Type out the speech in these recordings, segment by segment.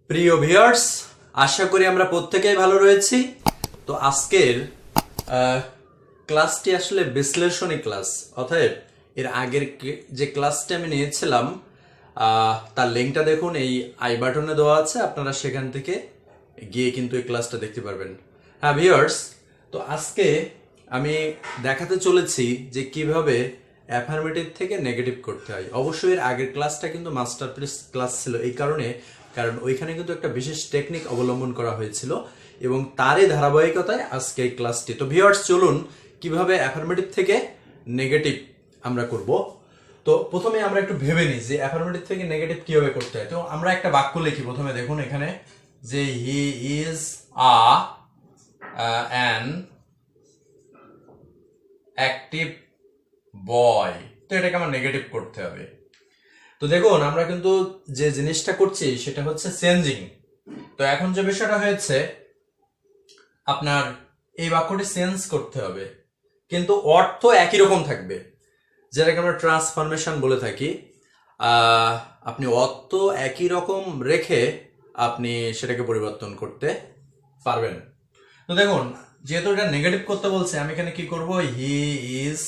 প্রিয় ভিউয়ার্স, আশা করি আমরা প্রত্যেকেই ভালো রয়েছি। তো আজকের ক্লাসটি আসলে বিশ্লেষণী ক্লাস। অতএব এর আগের যে ক্লাসটি আমি নিয়েছিলাম তার লিঙ্কটা দেখুন, এই আই বাটনে দেওয়া আছে, আপনারা সেখান থেকে গিয়ে কিন্তু এই ক্লাসটা দেখতে পারবেন। হ্যাঁ ভিউয়ার্স, তো আজকে আমি দেখাতে চলেছি যে কিভাবে অ্যাফার্মেটিভ থেকে নেগেটিভ করতে হয়। অবশ্যই এর আগের ক্লাসটা কিন্তু মাস্টারপিস ক্লাস ছিল, এই কারণ ওইখানে কিন্তু একটা বিশেষ টেকনিক অবলম্বন করা হয়েছিল এবং তারই ধারাবাহিকতায় আজকে এই ক্লাসটি। তো ভিউয়ার্স, চলুন কিভাবে অ্যাফার্মেটিভ থেকে নেগেটিভ আমরা করব। তো প্রথমে আমরা একটু ভেবে নিই যে অ্যাফার্মেটিভ থেকে নেগেটিভ কিভাবে করতে হয়। তো আমরা একটা বাক্য লিখি। প্রথমে দেখুন এখানে যে হি ইজ অ্যান অ্যাক্টিভ বয়, তো এটাকে আমার নেগেটিভ করতে হবে। তো দেখুন আমরা কিন্তু যে জিনিসটা করছি সেটা হচ্ছে চেঞ্জিং। তো এখন যে বিষয়টা হয়েছে, আপনার এই বাক্যটি চেঞ্জ করতে হবে কিন্তু অর্থ একই রকম থাকবে, যেটাকে আমরা ট্রান্সফরমেশন বলে থাকি। আপনি অর্থ একই রকম রেখে আপনি সেটাকে পরিবর্তন করতে পারবেন। তো দেখুন, যেহেতু এটা নেগেটিভ করতে বলছে, আমি এখানে কি করব, হি ইজ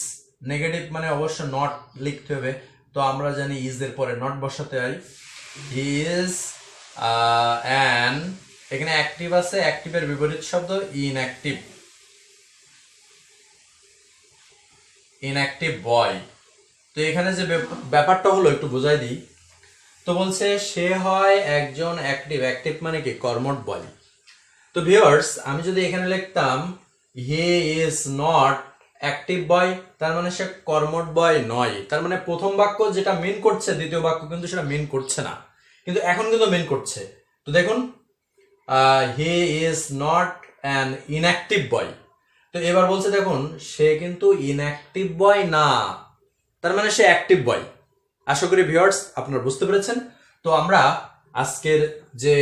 নেগেটিভ মানে অবশ্য নট লিখতে হবে। তো আমরা জানি ইজ এর পরে নট বসাতে হয়। হি ইজ অ্যান, এখানে অ্যাক্টিভ আছে, অ্যাক্টিভের বিপরীত শব্দ ইনঅ্যাক্টিভ, ইনঅ্যাক্টিভ বয়। তো এখানে যে ব্যাপারটা হলো একটু বোঝাই দিই। তো বলছে সে হয় একজন অ্যাক্টিভ, অ্যাক্টিভ মানে কি কর্মঠ বয়। তো ভিউয়ার্স, আমি যদি এখানে লিখতাম হি ইজ নট অ্যাক্টিভ বয়, তার মানে সে কর্মঠ বয় নয়। তার মানে প্রথম বাক্য যেটা মিন করছে, দ্বিতীয় বাক্য কিন্তু সেটা মিন করছে না, কিন্তু এখন কিন্তু মিন করছে। তো দেখুন, he is not an inactive boy. তো এবার বলছে দেখুন, সে কিন্তু ইনঅ্যাক্টিভ বয় না, তার মানে সে অ্যাক্টিভ বয়। আশা করি ভিউয়ার্স আপনারা বুঝতে পেরেছেন। তো আমরা আজকের যে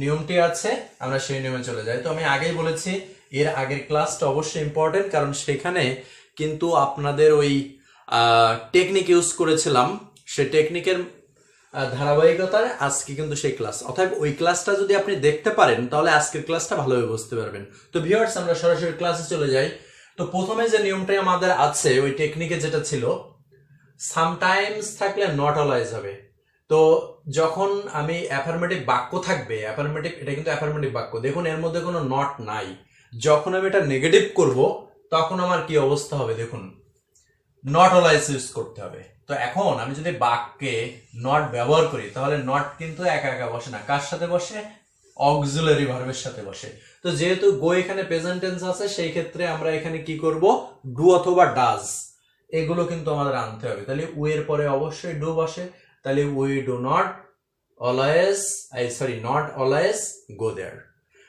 নিয়মটি আছে আমরা সেই নিয়মে চলে যাই। তো আমি আগেই বলেছি এর আগের ক্লাসটা অবশ্যই ইম্পর্টেন্ট, কারণ সেখানে কিন্তু আপনাদের ওই টেকনিক ইউজ করেছিলাম, সেই টেকনিকের ধারাবাহিকতায় আজকে কিন্তু সেই ক্লাস। অর্থাৎ ওই ক্লাসটা যদি আপনি দেখতে পারেন তাহলে আজকের ক্লাসটা ভালোভাবে বুঝতে পারবেন। তো ভিউয়ার্স, আমরা সরাসরি ক্লাসে চলে যাই। তো প্রথমে যে নিয়মটাই আমাদের আছে ওই টেকনিকে যেটা ছিল, সামটাইমস থাকলে নট অলওয়েজ হবে। তো যখন আমি অ্যাফার্মেটিভ বাক্য থাকবে, অ্যাফার্মেটিভ, এটা কিন্তু অ্যাফার্মেটিভ বাক্য, দেখুন এর মধ্যে কোনো নট নাই। যখন আমি এটা নেগেটিভ করব তখন আমার কি অবস্থা হবে দেখুন, নট অলওয়েজ ইউজ করতে হবে। তো এখন আমি যদি বাক্যে নট ব্যবহার করি তাহলে নট কিন্তু একা একা বসে না, কার সাথে বসে, অক্সিলারি ভার্বের সাথে বসে। তো যেহেতু গো এখানে প্রেজেন্ট টেন্স আছে, সেই ক্ষেত্রে আমরা এখানে কি করব, ডু অথবা ডাজ এগুলো কিন্তু আমাদের আনতে হবে। তাহলে উই এর পরে অবশ্যই ডু বসে, তাহলে we do not always, not always go there.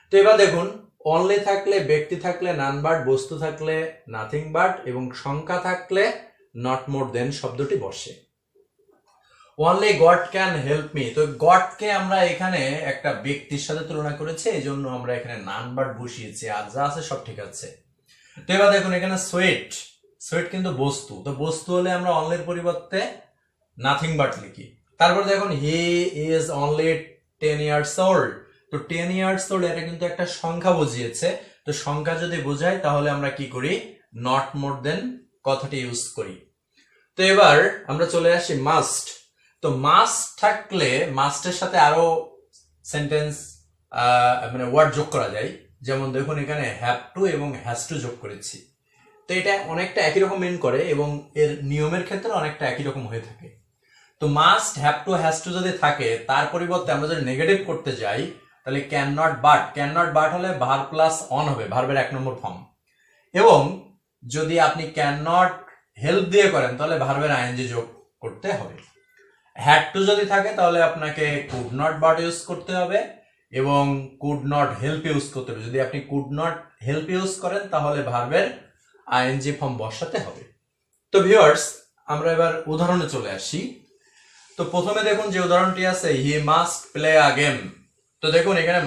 তো এবার দেখুন, অনলি থাকলে, ব্যক্তি থাকলে নান বাট, বস্তু থাকলে নাথিং বাট এবং সংখ্যা থাকলে নট মোর দেন শব্দটি বসে। Only god can help me, তো গডকে আমরা এখানে একটা ব্যক্তির সাথে তুলনা করেছি, এই জন্য আমরা এখানে নান বাট বসিয়েছি, আর যা আছে সব ঠিক আছে। তো এবার দেখুন এখানে সুইট, সুইট কিন্তু বস্তু, তো বস্তু হলে আমরা অনলির পরিবর্তে নাথিং বাট লিখি। তারপর দেখুন he is only 10 years old, তো 10 ইয়ার্স ওল্ড এটা কিন্তু একটা সংখ্যা বুঝিয়েছে। তো সংখ্যা যদি বোঝায় তাহলে আমরা কি করি, নট মোর দেন কথাটি ইউজ করি। তো এবার আমরা চলে আসি মাস্ট। তো মাস্ট থাকলে মাস্টের সাথে আরো সেন্টেন্স মানে ওয়ার্ড যোগ করা যায়। যেমন দেখুন এখানে হ্যাভ টু এবং হ্যাজ টু যোগ করেছি। তো এটা অনেকটা একই রকম মিন করে এবং এর নিয়মের ক্ষেত্রে অনেকটা একই রকম হয়ে থাকে। তো must, have to, has to যদি থাকে, তার পরিবর্তে আমরা যদি নেগেটিভ করতে যাই তাহলে can not but, can not but হলে ভার্ব প্লাস অন হবে, ভার্বের 1 নম্বর ফর্ম। এবং যদি আপনি ক্যান নট হেল্প দিয়ে করেন তাহলে ভার্বের আইএনজি যোগ করতে হবে। হ্যাড টু যদি থাকে তাহলে আপনাকে কুড নট বাট ইউজ করতে হবে এবং কুড নট হেল্প ইউজ করতে হবে। যদি আপনি কুড নট হেল্প ইউজ করেন তাহলে ভার্বের আইএনজি ফর্ম বসাতে হবে। তো ভিউয়ার্স, আমরা এবার উদাহরণে চলে আসি। তো প্রথমে দেখুন যে উদাহরণটি আছে, he must play a game. তো দেখুন এখানে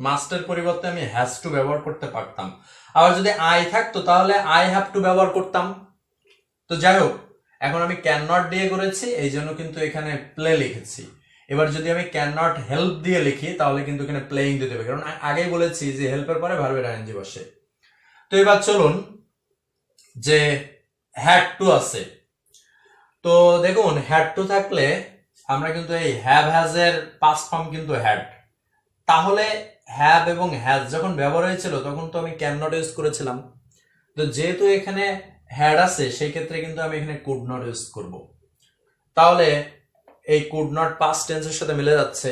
মাস্টের পরিবর্তে আমি হ্যাজ টু ব্যবহার করতে পারতাম, আবার যদি আই থাকতো তাহলে আই হ্যাভ টু ব্যবহার করতাম। তো যাই হোক, এখন আমি ক্যান নট দিয়ে করেছি, এই জন্য কিন্তু এখানে প্লে লিখেছি। এবার যদি আমি ক্যান নট হেল্প দিয়ে লিখি তাহলে কিন্তু এখানে প্লেইং দিতে হবে, কারণ আগেই বলেছি যে হেল্পের পরে ভার্বের আইএনজি বসে। তো এবার চলুন যে হ্যাড টু আছে। তো দেখুন হ্যাড টু থাকলে আমরা কিন্তু এই হ্যাভ হ্যাজ এর পাস্ট ফর্ম কিন্তু হ্যাড, তাহলে হ্যাভ এবং হ্যাজ যখন ব্যবহার হয়েছিল তখন তো আমি ক্যান নট ইউজ করেছিলাম। তো যেহেতু এখানে হ্যাড আছে সেই ক্ষেত্রে কিন্তু আমি এখানে কুড নট ইউজ করব। তাহলে এই কুড নট পাস্ট টেন্সের সাথে মিলে যাচ্ছে।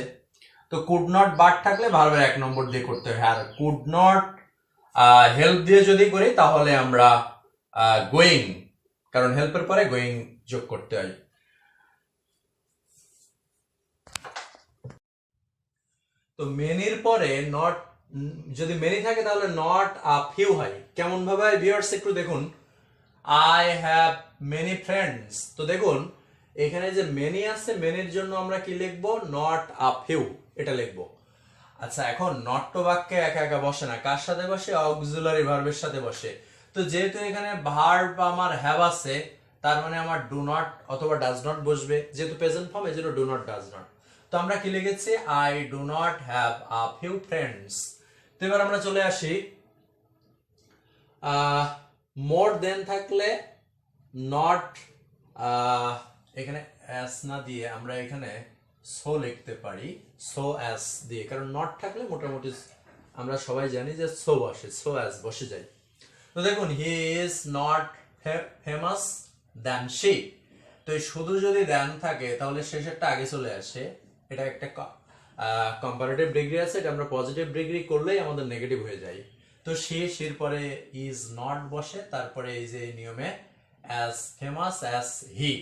তো কুড নট বাট থাকলে ভার্বের 1 নম্বর দিয়ে করতে হয়, আর কুড নট হেল্প দিয়ে যদি করি তাহলে আমরা গোয়িং, কারণ হেল্পের পরে গোয়িং যোগ করতে হয়। তো মেনির পরে নট, যদি মেনি থাকে তাহলে নট আ ফিউ হয়। কেমন ভাবে ভিউয়ার্স একটু দেখুন, আই হ্যাভ মেনি ফ্রেন্ডস। তো দেখুন এখানে যে মেনি আছে, মেনির জন্য আমরা কি লিখবো, নট আ ফিউ এটা লিখবো। আচ্ছা, এখন নট তো বাক্যে একা একা বসে না, কার সাথে বসে, অক্সিলারি ভার্বের সাথে বসে। তো যেহেতু এখানে ভার্ব আমার হ্যাভ আছে, তার মানে আমার ডু নট অথবা ডাজ নট বসবে, যেহেতু প্রেজেন্ট ফর্ম এজন্য ডু নট ডাজ নট। তো আমরা কি লিখেছি, I do not have a few friends. তো এবার আমরা চলে আসি মোর দেন থাকলে নট, এখানে অ্যাস না দিয়ে আমরা এখানে সো লিখতে পারি, সো অ্যাস দিয়ে, কারণ নট থাকলে মোটামুটি আমরা সবাই জানি যে সো বসে, সো অ্যাস বসে যায়। তো দেখুন he is not famous than she. তো এই শুধু যদি দ্যান থাকে তাহলে শেষেরটা আগে চলে আসে, এটা একটা কম্পারেটিভ ডিগ্রি আছে, এটা আমরা পজিটিভ ডিগ্রি করলেই আমাদের নেগেটিভ হয়ে যায়। তো শির পরে ইজ নট বসে, তারপরে এই যে নিয়মে অ্যাজ ফেমাস অ্যাজ হি।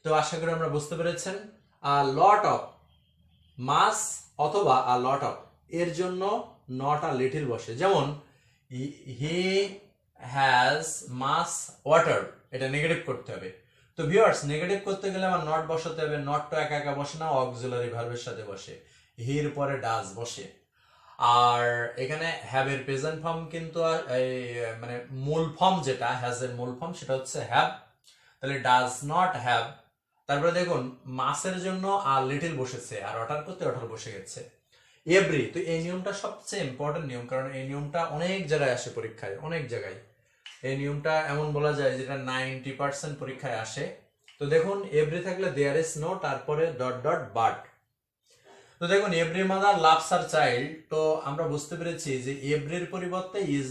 তো আশা করি আমরা বুঝতে পেরেছেন। আ লট অফ মাস অথবা আ লট অফ এর জন্য নট আ লিটল বসে, যেমন হি হ্যাজ মাস ওয়াটার, এটা নেগেটিভ করতে হবে। তো ভিউয়ার্স নেগেটিভ করতে গেলে আমার নট বসাতে হবে, নট তো একা একা বসে না, অক্সিলারি ভার্বের সাথে বসে, হির পরে ডাজ বসে। আর এখানে হ্যাভ এর প্রেজেন্ট ফর্ম কিন্তু এই মানে মূল ফর্ম যেটা হ্যাজ এর মূল ফর্ম সেটা হচ্ছে হ্যাভ, তাহলে ডাজ নট হ্যাভ। তারপরে দেখুন মাসের জন্য আর লিটল বসেছে, আর অটার করতে অটার বসে গেছে। এভরি, তো এই নিয়মটা সবচেয়ে ইম্পর্টেন্ট নিয়ম, কারণ এই নিয়মটা অনেক জায়গায় আসে পরীক্ষায়, অনেক জায়গায় এই নিয়মটা এমন বলা যায় যেটা 90% পরীক্ষায় আসে। তো দেখুন এভরি থাকলে দেয়ার ইজ নো, তারপরে ডট ডট বাট। তো দেখুন every mother loves her child, তো আমরা বুঝতে পেরেছি যে এভরির পরিবর্তে ইজ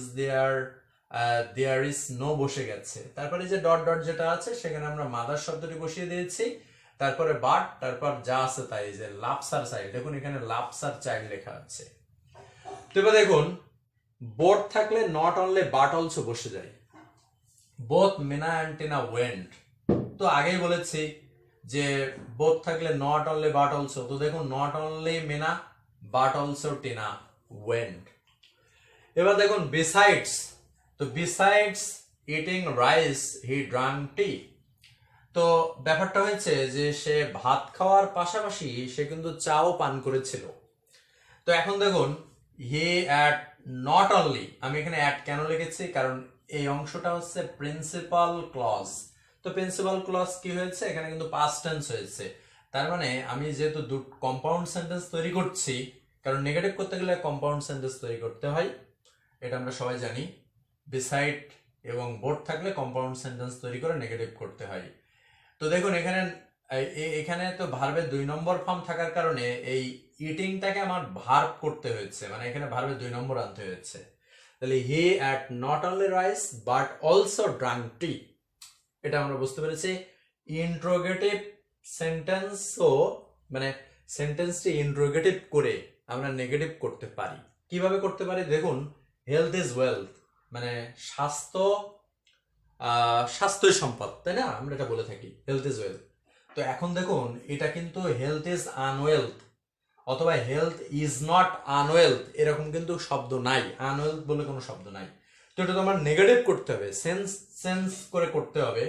দেয়ার ইজ নো বসে গেছে, তারপরে যে ডট ডট যেটা আছে সেখানে আমরা মাদার শব্দটি বসিয়ে দিয়েছি, তারপরে বাট, তারপর যা আছে তাই, যে লাভস হার চাইল্ড, দেখুন এখানে লাভস হার চাইল্ড লেখা আছে। তো এবার দেখুন বোথ থাকলে নট অনলি বাট অলসো বসে যায়, both Mina and Tina went. তো আগেই বলেছি যে বোথ থাকলে নট অনলি বাট অলসো, তো দেখুন not only Mina but also Tina went. এবার দেখুন বিসাইডস, তো besides eating rice he drank tea. তো ব্যাপারটা হয়েছে যে সে ভাত খাওয়ার পাশাপাশি সে কিন্তু চাও পান করেছিল। তো এখন দেখুন হি অ্যাট নট অনলি, আমি এখানে অ্যাট কেন লিখেছি, কারণ এই অংশটা হচ্ছে প্রিন্সিপাল ক্লজ। তো প্রিন্সিপাল ক্লজ কি হয়েছে, এখানে কিন্তু পাস্ট টেন্স হয়েছে, তার মানে আমি যেহেতু কম্পাউন্ড সেন্টেন্স তৈরি করছি, কারণ নেগেটিভ করতে গেলে কম্পাউন্ড সেন্টেন্স তৈরি করতে হয়, এটা আমরা সবাই জানি। বিসাইড এবং বোর্ড থাকলে কম্পাউন্ড সেন্টেন্স তৈরি করে নেগেটিভ করতে হয়। তো দেখুন এখানে এখানে তো ভার্বের 2 নম্বর ফর্ম থাকার কারণে এই ইটিংটাকে আমার ভার্ব করতে হয়েছে, মানে এখানে ভার্বের 2 নম্বর আনতে হয়েছে। তাহলে he ate not only rice but also drank tea, এটা আমরা বুঝতে পেরেছি। ইন্ট্রোগেটিভ সেন্টেন্সও, মানে সেন্টেন্সটি ইন্ট্রোগেটিভ করে আমরা নেগেটিভ করতে পারি। কিভাবে করতে পারি দেখুন, হেলথ ইজ ওয়েলথ, মানে স্বাস্থ্যই সম্পদ, তাই না, আমরা এটা বলে থাকি হেলথ ইজ ওয়েলথ। তো এখন দেখুন এটা কিন্তু হেলথ ইজ আনওয়েলথ অথবা হেলথ ইজ নট আনওয়েলথ, এরকম কিন্তু শব্দ নাই, আনওয়েলথ বলে কোনো শব্দ নাই। তো এটা তো আমার নেগেটিভ করতে হবে, সেন্স করে করতে হবে,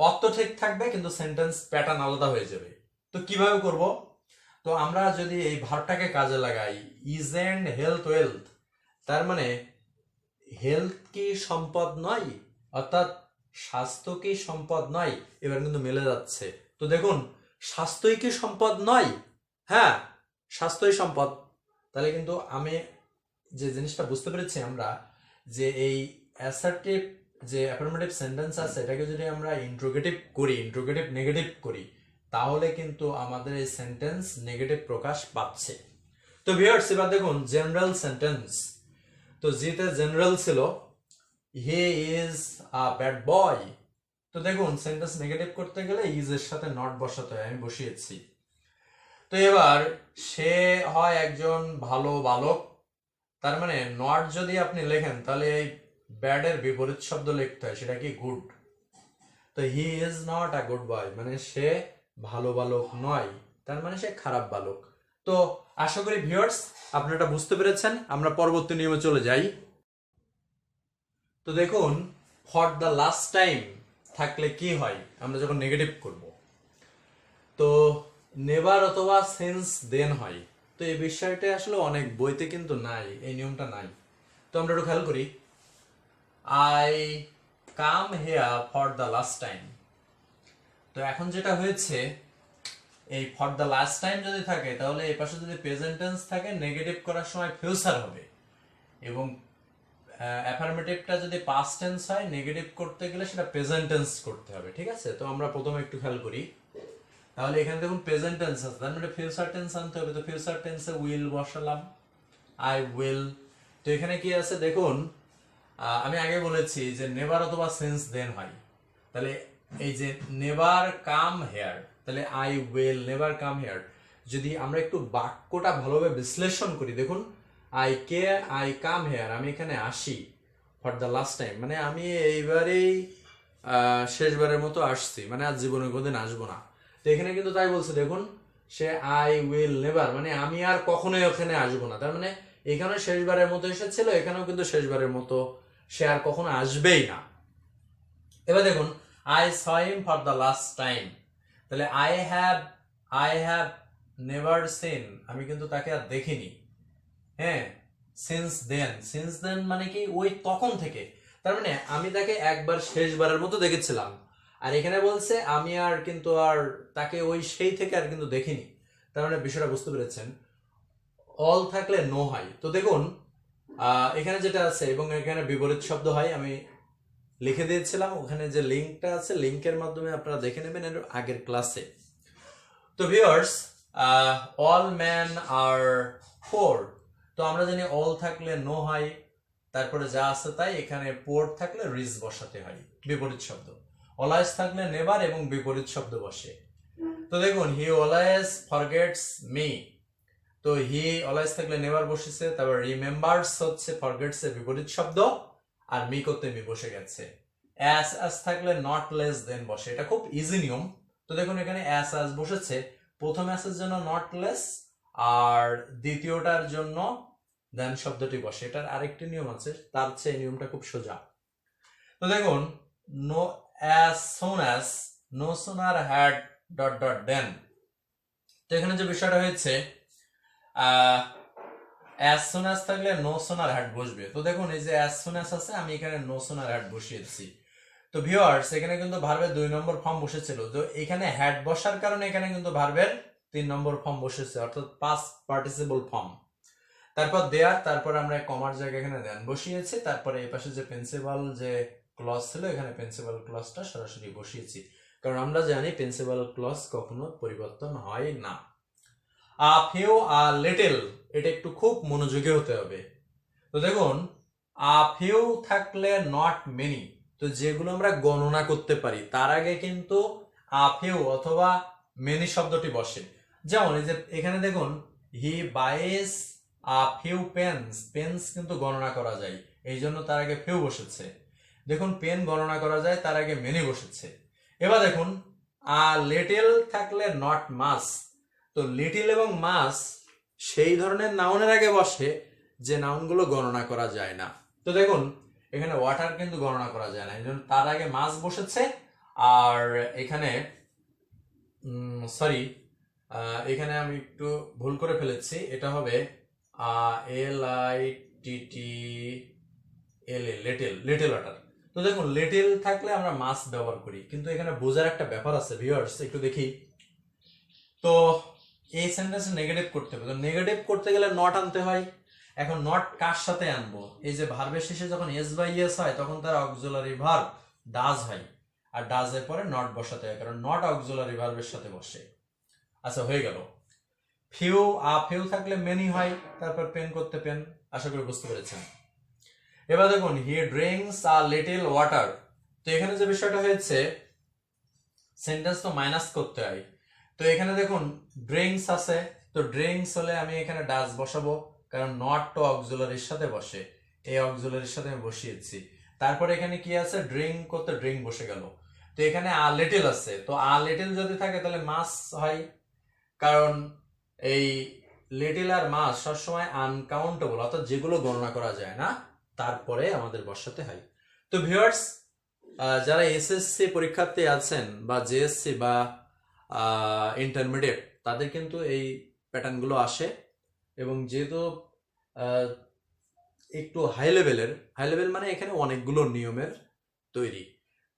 অর্থ ঠিক থাকবে কিন্তু সেন্টেন্স প্যাটার্ন আলাদা হয়ে যাবে। তো কিভাবে করব, তো আমরা যদি এই ভার্বটাকে কাজে লাগাই, ইজ এন্ড হেলথ ওয়েলথ, তার মানে হেলথ কি সম্পদ নয়, অর্থাৎ স্বাস্থ্য কি সম্পদ নয়, এবার কিন্তু মিলে যাচ্ছে। তো দেখুন স্বাস্থ্যই কি সম্পদ নয়? হ্যাঁ, স্বাস্থ্যই সম্পদ। তাহলে কিন্তু আমি যে জিনিসটা বুঝতে পেরেছি আমরা, যে এই অ্যাসার্টিভ যে অ্যাফার্মেটিভ সেন্টেন্স আছে এটাকে যদি আমরা ইন্ট্রোগেটিভ করি, ইন্ট্রোগেটিভ নেগেটিভ করি, তাহলে কিন্তু আমাদের এই সেন্টেন্স নেগেটিভ প্রকাশ পাচ্ছে। তো ভিউয়ার্স এবার দেখুন জেনারেল সেন্টেন্স। তো জিতে জেনারেল ছিল, he is a bad boy. তো দেখুন সেন্টেন্স নেগেটিভ করতে গেলে ইজ এর সাথে নট বসাতে হয়, আমি বসিয়েছি। তো এবার সে হয় একজন ভালো বালক, তার মানে নট যদি আপনি লেখেন তাহলে এই ব্যাড এর বিপরীত শব্দ লিখতে হয়, সেটা কি গুড। তো হি is not a good boy মানে সে ভালো বালক নয়, তার মানে সে খারাপ বালক। তো আশা করি ভিউয়ার্স আপনারা বুঝতে পেরেছেন। আমরা পরবর্তী নিয়মে চলে যাই। তো দেখুন ফর দ্য লাস্ট টাইম থাকলে কি হয় আমরা যখন নেগেটিভ করব, তো নেভার অথবা সিন্স দেন হয়। তো এই বিষয়টা আসলে অনেক বইতে কিন্তু নাই, এই নিয়মটা নাই। তো আমরা একটু খেয়াল করি, I come here for the last time. তো এখন যেটা হয়েছে, এই ফর দ্য লাস্ট টাইম যদি থাকে তাহলে এই পাশে যদি প্রেজেন্ট টেন্স থাকে নেগেটিভ করার সময় ফিউচার হবে, এবং অ্যাফার্মেটিভটা যদি পাস্ট টেন্স হয় নেগেটিভ করতে গেলে সেটা প্রেজেন্ট টেন্স করতে হবে। ঠিক আছে, তো আমরা প্রথমে একটু খেয়াল করি। তাহলে এখানে দেখুন প্রেজেন্ট টেন্স আছে, তার মানে ফিউচার টেন্স আনতে হবে। তো ফিউচার টেন্সে উইল বসালাম, আই উইল। তো এখানে কি আছে দেখুন, আমি আগে বলেছি যে নেভার অথবা সিন্স দেন হয়। তাহলে এই যে নেভার কাম হেয়ার, তাহলে I will never come here. যদি আমরা একটু বাক্যটা ভালোভাবে বিশ্লেষণ করি, দেখুন আই কাম হেয়ার, আমি এখানে আসি ফর দ্য লাস্ট টাইম মানে আমি এইবারেই শেষবারের মতো আসছি, মানে আজ জীবনে কোনোদিন আসবো না। তো এখানে কিন্তু তাই বলছে দেখুন, সে আই উইল নেভার মানে আমি আর কখনোই ওখানে আসবো না। তার মানে এখানে শেষবারের মতো এসেছিল, এখানেও কিন্তু শেষবারের মতো সে আর কখনো আসবেই না। এবার দেখুন I saw him for the last time, তাহলে আই হ্যাভ নেভার সিন, আমি কিন্তু তাকে আর দেখিনি। হ্যাঁ, সিন্স দেন মানে কি ওই তখন থেকে, তার মানে আমি তাকে একবার শেষবারের মতো দেখেছিলাম। আর এখানে বলছে আমি আর কিন্তু আর তাকে ওই সেই থেকে আর কিন্তু দেখিনি। তার মানে বিষয়টা বুঝতে পেরেছেন। অল থাকলে নো হয়। তো দেখুন এখানে যেটা আছে এবং এখানে বিপরীত শব্দ হয়, আমি লিখে দিয়েছিলাম, ওখানে যে লিঙ্কটা আছে লিঙ্কের মাধ্যমে আপনারা দেখে নেবেন এর আগের ক্লাসে। তো ভিউয়ার্স অল ম্যান আর পোর, তো আমরা জানি অল থাকলে নো হয়, তারপরে যা আছে তাই, এখানে পোর থাকলে রিজ বসাতে হয় বিপরীত শব্দ। অলওয়েজ থাকলে নেভার এবং বিপরীত শব্দ বসে। তো দেখুন হি অলওয়েজ ফরগেটস মি, তো হি অলওয়েজ থাকলে নেভার বসেছে, তারপর রিমেম্বারস হচ্ছে ফরগেটস এর বিপরীত শব্দ, আর মি করতে মি বসে গেছে। অ্যাস থাকলে নট লেস দেন বসে, এটা খুব ইজি নিয়ম। তো দেখুন এখানে অ্যাস বসেছে, প্রথম অ্যাসের জন্য নট লেস, আর দ্বিতীয়টার জন্য দেন শব্দটি বসে। এটার আরেকটি নিয়ম আছে, তার চেয়ে নিয়মটা খুব সোজা। তো দেখুন no as soon as, no sooner had dot dot then. তো এখানে যে বিষয়টা হয়েছে অ্যাজ সুন অ্যাজ থাকলে নো সোনার হ্যাড বসবে। তো দেখুন এই যে অ্যাজ সুন অ্যাজ আছে, আমি এখানে নো সোনার হ্যাড বসিয়েছি। তো ভিউয়ার্স এখানে কিন্তু ভার্বের 2 নম্বর ফর্ম বসেছিল, তো এখানে হ্যাড বসার কারণে এখানে কিন্তু ভার্বের 3 নম্বর ফর্ম বসেছে, অর্থাৎ পাস্ট পার্টিসিপল ফর্ম। তারপর দেয়ার, তারপর আমরা কমার জায়গায় এখানে দেন বসিয়েছি, তারপরে এই পাশে যে প্রিন্সিপাল যে ক্লজ ছিল এখানে প্রিন্সিপাল ক্লজটা সরাসরি বসিয়েছি, কারণ আমরা জানি প্রিন্সিপাল ক্লজ কখনো পরিবর্তন হয় না। আ ফিউ আ লিটল, এটা একটু খুব মনোযোগী হতে হবে। তো দেখুন আ ফিউ থাকলে নট মেনি, তো যেগুলো আমরা গণনা করতে পারি তার আগে কিন্তু আ ফিউ অথবা মেনি শব্দটি বসে। যেমন এই যে এখানে দেখুন হি বাইস আ ফিউ পেন্স, পেন্স কিন্তু গণনা করা যায়, এই জন্য তার আগে ফিউ বসেছে। দেখুন পেন গণনা করা যায়, তার আগে মেনি বসেছে। এবার দেখুন আ লিটল থাকলে নট মাস, তো লিটিল এবং মাস সেই ধরনের নাউনের আগে বসে যে নাউনগুলো গণনা করা যায় না। তো দেখুন এখানে ওয়াটার কিন্তু গণনা করা যায় না, এই জন্য তার আগে মাস বসেছে। আর এখানে সরি, এখানে আমি একটু ভুল করে ফেলেছি, এটা হবে LITTL, লিটল, লিটল ওয়াটার। তো দেখুন লিটল থাকলে আমরা মাস ব্যবহার করি, কিন্তু এখানে বোঝার একটা ব্যাপার আছে ভিউয়ার্স, একটু দেখি। তো এই সেন্টেন্সে নেগেটিভ করতে হবে, তো নেগেটিভ করতে গেলে নট আনতে হয়। এখন নট কার সাথে আনবো? এই যে ভার্বের শেষে যখন এস বাই এস হয় তখন তার অক্সিলারি ভার্ব ডাজ হয়, আর ডাজের পরে নট বসাতে হয়, কারণ নট অক্সিলারি ভার্বের সাথে বসে। আচ্ছা, হয়ে গেল। ফিউ ফিউ থাকলে মেনি হয়, তারপর পেন করতে পেন। আশা করি বুঝতে পেরেছেন। এবার দেখুন, he drinks a little water. তো এখানে যে বিষয়টা হয়েছে, সেন্টেন্স তো মাইনাস করতে হয়। তো এখানে দেখুন ড্রিঙ্কস আছে, তো ড্রিঙ্কস হলে আমি এখানে ডাজ বসাবো, কারণ নট তো অক্সিলারির সাথে বসে, এই অক্সিলারির সাথে আমি বসিয়েছি। তারপরে এখানে কি আছে, ড্রিঙ্ক করতে ড্রিঙ্ক বসে গেল। তো এখানে আ লিটল আছে, তো আ লিটল যদি থাকে তাহলে মাস হয়, কারণ এই লিটল আর মাস সবসময় আনকাউন্টেবল, অর্থাৎ যেগুলো গণনা করা যায় না তারপরে আমাদের বসাতে হয়। তো ভিউয়ার্স, যারা এসএসসি পরীক্ষার্থী আছেন বা জেএসসি বা ইন্টারমিডিয়েট, তাদের কিন্তু এই প্যাটার্নগুলো আসে, এবং যেহেতু আহ, একটু হাই লেভেল মানে এখানে অনেকগুলো নিয়মের তৈরি,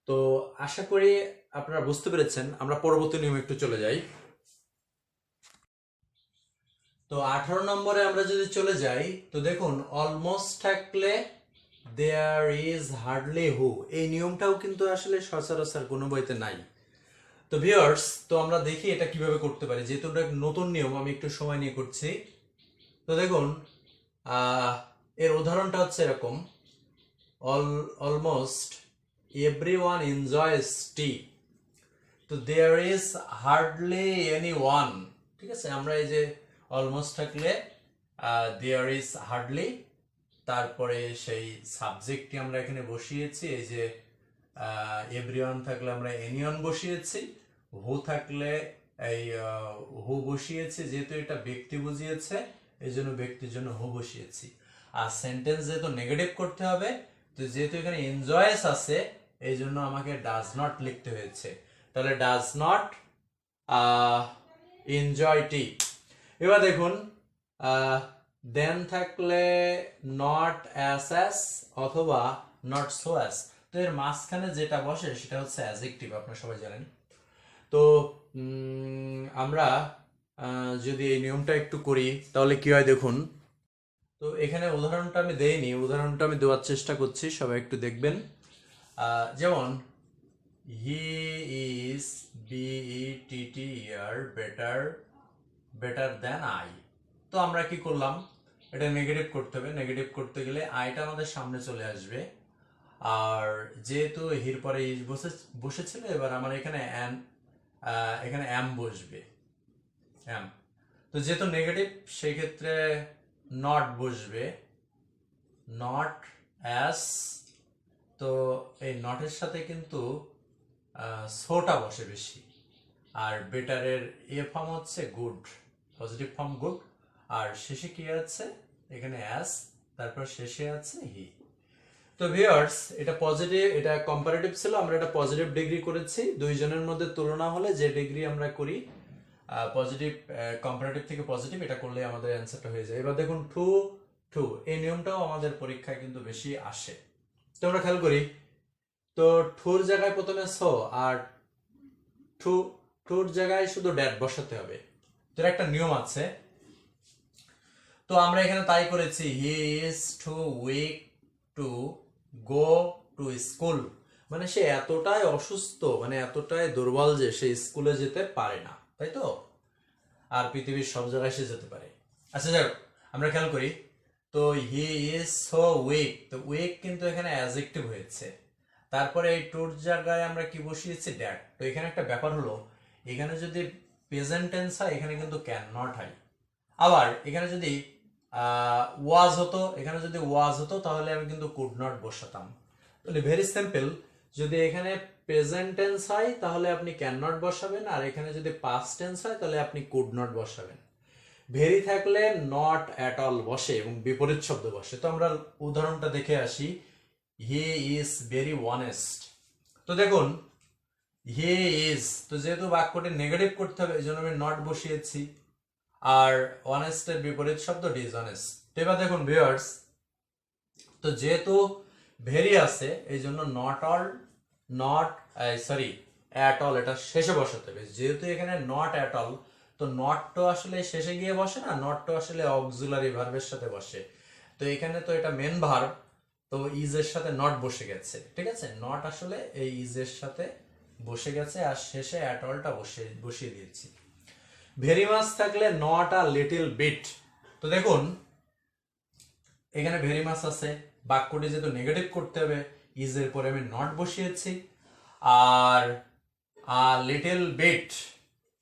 তো আশা করি আপনারা বুঝতে পেরেছেন। আমরা পরবর্তী নিয়মে একটু চলে যাই। তো 18 নম্বরে আমরা যদি চলে যাই, তো দেখুন অলমোস্ট থাকলে দেয়ার ইজ হার্ডলি হু, এই নিয়মটাও কিন্তু আসলে সচরাচর কোনো বইতে নাই। তো ভিউয়ার্স, তো আমরা দেখি এটা কিভাবে করতে পারি, যেহেতু এটা নতুন নিয়ম, আমি একটু সময় নিয়ে করছি। তো দেখুন, এর উদাহরণটা হচ্ছে এরকম, অলমোস্ট এভরিওয়ান এনজয়স টি, তো there is hardly anyone. ঠিক আছে, আমরা এই যে অলমোস্ট থাকলে দেয়ার ইজ হার্ডলি, তারপরে সেই সাবজেক্টটি আমরা এখানে বসিয়েছি, এই যে এভরিওয়ান থাকলে আমরা এনিওয়ান বসিয়েছি, হু থাকলে এই হু বসিয়েছি, যেহেতু এটা ব্যক্তি বুঝিয়েছে এই জন্য ব্যক্তির জন্য হু বসিয়েছি। আর সেন্টেন্স যেহেতু নেগেটিভ করতে হবে, তো যেহেতু এখানে এনজয়েস আছে এই জন্য আমাকে ডাজ নট লিখতে হয়েছে, তাহলে ডাজ নট এনজয় টি। এবার দেখুন, দেন থাকলে নট অ্যাস অথবা নট সো অ্যাস, তো এর মাঝখানে যেটা বসে সেটা হচ্ছে অ্যাডজেক্টিভ, আপনারা সবাই জানেন। তো আমরা যদি এই নিয়মটা একটু করি তাহলে কি হয় দেখুন। তো এখানে উদাহরণটা আমি দেইনি, উদাহরণটা আমি দেওয়ার চেষ্টা করছি, সবাই একটু দেখবেন। যেমন he is BETTER better than I. তো আমরা কি করলাম, এটা নেগেটিভ করতে হবে, নেগেটিভ করতে গেলে আইটা আমাদের সামনে চলে আসবে, আর যেহেতু হির পরে ইজ বসেছিল, এবার আমার এখানে এখানে অ্যাম বসবে, অ্যাম। তো যেহেতু নেগেটিভ সেই ক্ষেত্রে নট বসবে, নট অ্যাস। তো এই নটের সাথে কিন্তু সোটা বসে বেশি, আর বেটারের ফর্ম হচ্ছে গুড, পজিটিভ ফর্ম গুড, আর শেষে কি আছে এখানে অ্যাস, তারপর শেষে আছে হি। তো ভিউয়ার্স, এটা পজিটিভ, এটা কম্পারেটিভ ছিল, আমরা এটা পজিটিভ ডিগ্রি করেছি। দুইজনের মধ্যে তুলনা হলে যে ডিগ্রি আমরা করি পজিটিভ, কম্পারেটিভ থেকে পজিটিভ, এটা করলে আমাদের অ্যান্সারটা হয়ে যায়। এবার দেখুন টু টু, এই নিয়মটাও আমাদের পরীক্ষায় কিন্তু বেশি আসে। তো আমরা খেয়াল করি, তো টুর জায়গায় প্রথমে সো, আর টুর জায়গায় শুধু ড্যাট বসাতে হবে, তোর একটা নিয়ম আছে। তো আমরা এখানে তাই করেছি, he is too weak to go to school, মানে সে এতটাই অসুস্থ, মানে এতটাই দুর্বল যে সে স্কুলে যেতে পারে না, তাই তো? আর পৃথিবীর সব জায়গায় সে যেতে পারে। আচ্ছা যাই হোক, আমরা খেয়াল করি, তো হি ইজ সো উইক, তো উইক কিন্তু এখানে অ্যাডজেক্টিভ হয়েছে, তারপরে এই টুর জায়গায় আমরা কি বসিয়েছি, ড্যাট। তো এখানে একটা ব্যাপার হলো, এখানে যদি প্রেজেন্ট টেন্স হয় এখানে কিন্তু ক্যান নট হয়, আবার এখানে যদি ওয়াজ হতো, এখানে যদি ওয়াজ হতো তাহলে আমি কিন্তু কুড নট বসাতাম। তাহলে ভেরি সিম্পল, যদি এখানে প্রেজেন্ট টেন্স হয় তাহলে আপনি ক্যান নট বসাবেন, আর এখানে যদি পাস্ট টেন্স হয় তাহলে আপনি কুড নট বসাবেন। ভেরি থাকলে নট অ্যাট অল বসে এবং বিপরীত শব্দ বসে। তো আমরা উদাহরণটা দেখে আসি, হি ইজ ভেরি অনেস্ট। তো দেখুন হি ইজ, তো যেহেতু বাক্যটি নেগেটিভ করতে হবে এই জন্য আমি নট বসিয়েছি, আর অনেস্টের বিপরীত শব্দ ডিসঅনেস্ট। এবার দেখুন ভিউয়ার্স, তো যেহেতু ভেরি আছে এই জন্য নট অ্যাট অল এটা শেষে বসাতে হবে, যেহেতু এখানে নট অ্যাট অল, তো নট তো আসলে শেষে গিয়ে বসে না, নট তো আসলে অক্সিলারি ভার্বের সাথে বসে। তো এখানে তো এটা মেন ভার্ব, তো ইজ এর সাথে নট বসে গেছে, ঠিক আছে, নট আসলে এই ইজ এর সাথে বসে গেছে, আর শেষে অ্যাট অলটা বসিয়ে দিয়েছি। ভেরি মাচ থাকলে নট আ লিটল বিট। তো দেখুন এখানে ভেরি মাচ আছে, বাক্যটি যেহেতু নেগেটিভ করতে হবে ইজ এর পরে আমি নট বসিয়েছি, আর আ লিটল বিট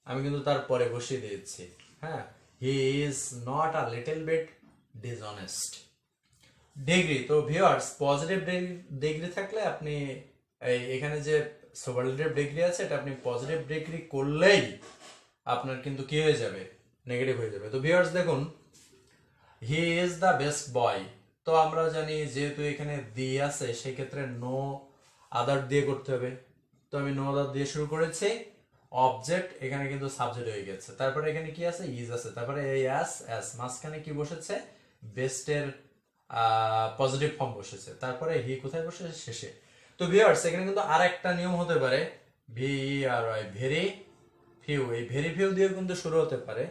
আমি কিন্তু তার পরে বসিয়ে দিয়েছি। হ্যাঁ, he is not a little bit dishonest. Degree, তো ভিউয়ার্স পজিটিভ ডিগ্রি থাকলে আপনি এখানে যে সুপারলেটিভ ডিগ্রি আছে এটা আপনি পজিটিভ ডিগ্রি করলেই আপনার কিন্তু কি হয়ে যাবে, নেগেটিভ হয়ে যাবে। তো ভিউয়ার্স দেখুন he is the best boy, তো আমরা জানি যেহেতু এখানে দি আছে সেক্ষেত্রে নো আদার দিয়ে করতে হবে, তো আমি নো আদার দিয়ে শুরু করেছি, অবজেক্ট এখানে কিন্তু সাবজেক্ট হয়ে গেছে, তারপরে এখানে কি আছে ইজ আছে, তারপরে এই অ্যাস মাঝখানে কি বসেছে বেস্টের পজিটিভ ফর্ম বসেছে, তারপরে হি কোথায় বসেছে শেষে। তো ভিউয়ার্স এখানে কিন্তু আর একটা নিয়ম হতে পারে ভি আর ওয়াই ভেরি ফিউ, এই ভেরি ফিউ দিয়ে কিন্তু শুরু হতে পারে,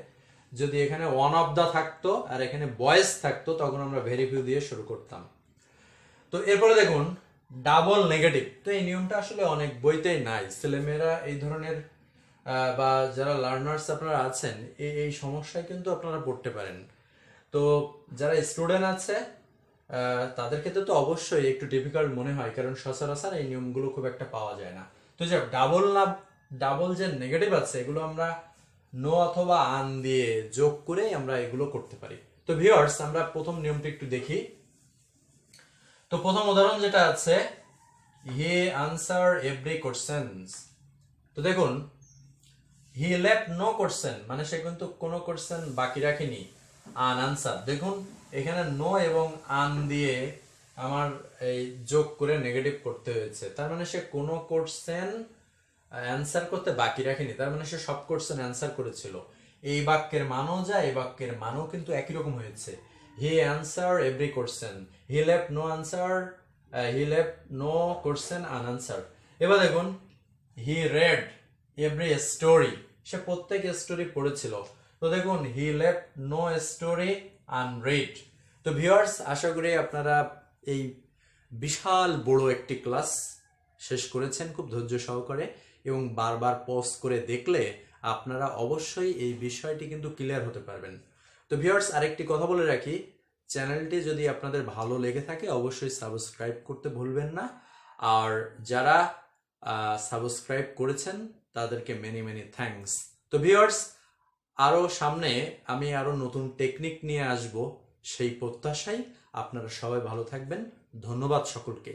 যদি এখানে ওয়ান অফ দা থাকতো আর এখানে বয়েস থাকতো তখন আমরা ভেরি ফিউ দিয়ে শুরু করতাম। তো এরপরে দেখুন ডাবল নেগেটিভ, তো এই নিয়মটা আসলে অনেক বইতেই নাই, ছেলেমেয়েরা এই ধরনের বা যারা লার্নার্স আপনারা আছেন এই সমস্যায় কিন্তু আপনারা পড়তে পারেন। তো যারা স্টুডেন্ট আছে তাদের ক্ষেত্রে তো অবশ্যই একটু ডিফিকাল্ট মনে হয়, কারণ সচরাচর এই নিয়মগুলো খুব একটা পাওয়া যায় না। তো যাই ডাবল যে নেগেটিভ আছে এগুলো আমরা নো অথবা আন দিয়ে যোগ করে আমরা এগুলো করতে পারি। তো ভিউয়ার্স আমরা প্রথম নিয়মটি একটু দেখি। তো প্রথম উদাহরণ যেটা আছে হি আনসার এভরি কোশ্চেনস, তো দেখুন হি লেফট নো কোশ্চেন মানে সে কিন্তু কোনো কোশ্চেন বাকি রাখেনি, আনআনসার, দেখুন এখানে নো এবং আন দিয়ে আমার এই যোগ করে নেগেটিভ করতে হয়েছে, তার মানে সে কোনো কোশ্চেন অ্যান্সার করতে বাকি রাখেনি, তার মানে সে সব কোশ্চেন অ্যান্সার করেছিল। এই বাক্যের মানও যা এই বাক্যের মানও কিন্তু একই রকম হয়েছে, he answer every question, he left no answer, he left no question unanswer. এবার দেখুন হি রেড এভরি স্টোরি, সে প্রত্যেক স্টোরি পড়েছিল, তো দেখুন he left no story unread. তো ভিউয়ার্স আশা করি আপনারা এই বিশাল বড় একটি ক্লাস শেষ করেছেন খুব ধৈর্য সহকারে, এবং বারবার পজ করে দেখলে আপনারা অবশ্যই এই বিষয়টি কিন্তু ক্লিয়ার হতে পারবেন। তো ভিউয়ার্স আরেকটি কথা বলে রাখি, চ্যানেলটি যদি আপনাদের ভালো লেগে থাকে অবশ্যই সাবস্ক্রাইব করতে ভুলবেন না, আর যারা সাবস্ক্রাইব করেছেন তাদেরকে মেনি মেনি থ্যাঙ্কস। তো ভিউয়ার্স আরও সামনে আমি আরও নতুন টেকনিক নিয়ে আসব, সেই প্রত্যাশায় আপনারা সবাই ভালো থাকবেন। ধন্যবাদ সকলকে।